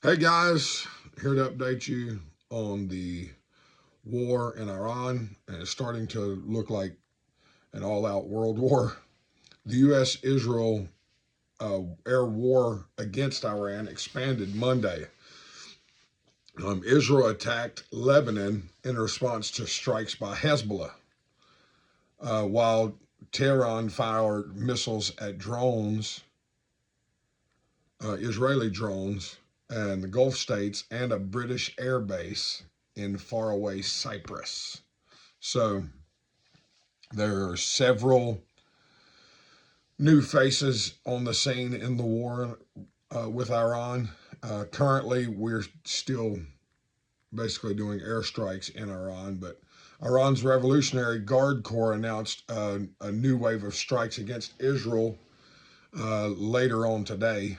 Hey guys, here to update you on the war in Iran, and it's starting to look like an all-out world war. The U.S.-Israel air war against Iran expanded Monday. Israel attacked Lebanon in response to strikes by Hezbollah, while Tehran fired missiles at Israeli drones, and the Gulf states and a British air base in faraway Cyprus. So there are several new faces on the scene in the war with Iran. Currently, we're still basically doing airstrikes in Iran, but Iran's Revolutionary Guard Corps announced a new wave of strikes against Israel later on today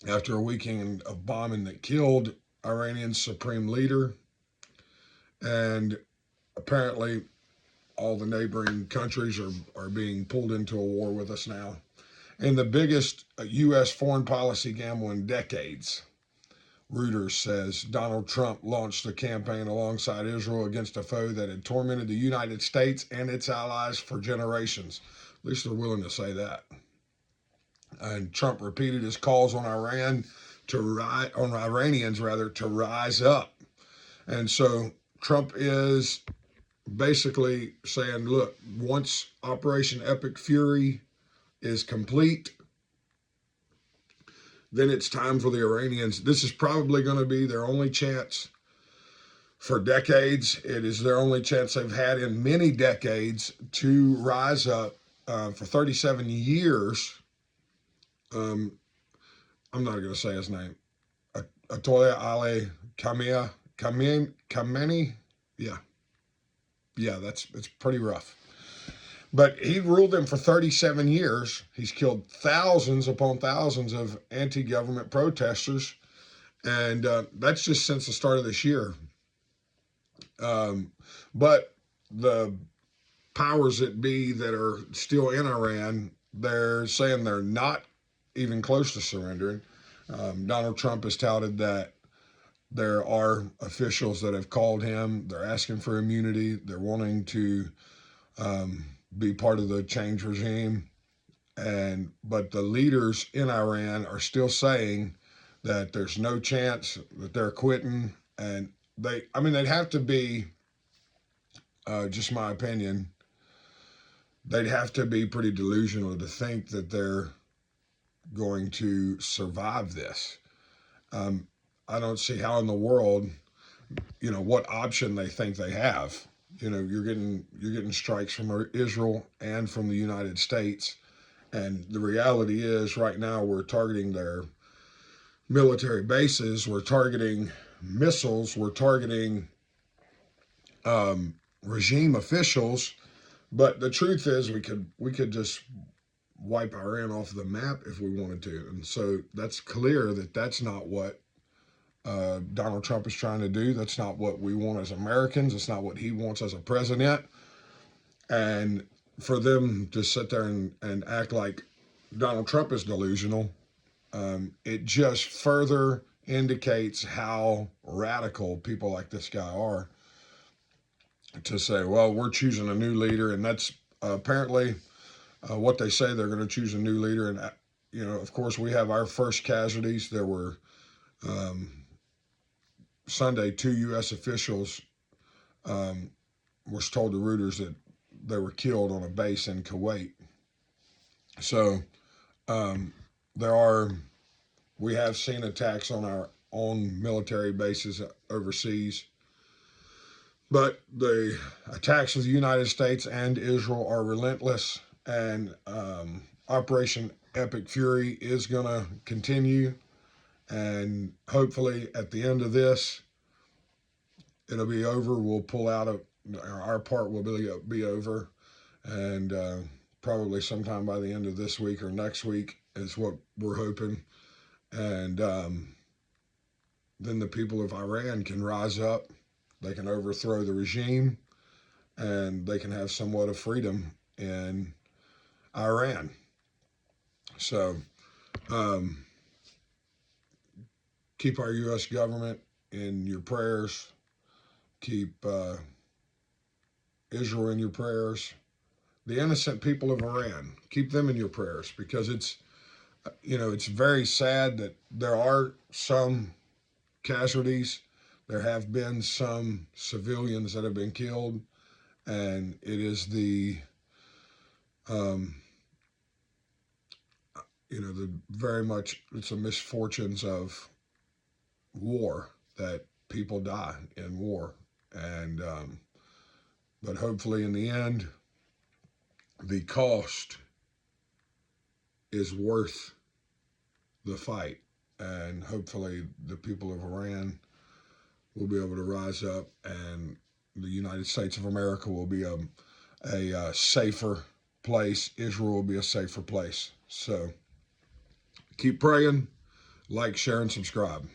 after a weekend of bombing that killed Iranian's supreme leader. And apparently, all the neighboring countries are being pulled into a war with us now. And the biggest U.S. foreign policy gamble in decades. Reuters says Donald Trump launched a campaign alongside Israel against a foe that had tormented the United States and its allies for generations. At least they're willing to say that. And Trump repeated his calls on Iranians to rise up. And so Trump is basically saying, look, once Operation Epic Fury is complete, then it's time for the Iranians. This is probably going to be their only chance for decades. It is their only chance they've had in many decades to rise up. For 37 years, I'm not going to say his name, Ayatollah Ali Khamenei. Yeah, it's pretty rough. But he ruled them for 37 years. He's killed thousands upon thousands of anti-government protesters, and that's just since the start of this year. But the powers that be that are still in Iran, they're saying they're not even close to surrendering. Donald Trump has touted that there are officials that have called him. They're asking for immunity. They're wanting to be part of the change regime. But the leaders in Iran are still saying that there's no chance, that they're quitting. And they'd have to be, just my opinion, they'd have to be pretty delusional to think that they're going to survive this. I don't see how in the world, what option they think they have. You're getting strikes from Israel and from the United States, and the reality is right now we're targeting their military bases, we're targeting missiles, we're targeting regime officials. But the truth is, we could just wipe Iran off the map if we wanted to, and so that's clear that that's not what Donald Trump is trying to do. That's not what we want as Americans. It's not what he wants as a president. And for them to sit there and act like Donald Trump is delusional, it just further indicates how radical people like this guy are, to say, well, we're choosing a new leader. And that's apparently what they say. They're going to choose a new leader. And, of course, we have our first casualties. There were Sunday, 2 U.S. officials was told to Reuters that they were killed on a base in Kuwait. So we have seen attacks on our own military bases overseas. But the attacks of the United States and Israel are relentless, and Operation Epic Fury is going to continue. And hopefully at the end of this, it'll be over. We'll pull out our part will be over. And probably sometime by the end of this week or next week is what we're hoping. And then the people of Iran can rise up. They can overthrow the regime, and they can have somewhat of freedom in Iran. So keep our U.S. government in your prayers. Keep Israel in your prayers. The innocent people of Iran, keep them in your prayers, because it's, it's very sad that there are some casualties. There have been some civilians that have been killed, and it is um, very much, it's a misfortunes of war that people die in war. And, but hopefully in the end, the cost is worth the fight. And hopefully the people of Iran will be able to rise up, and the United States of America will be a safer place. Israel will be a safer place. So keep praying, like, share, and subscribe.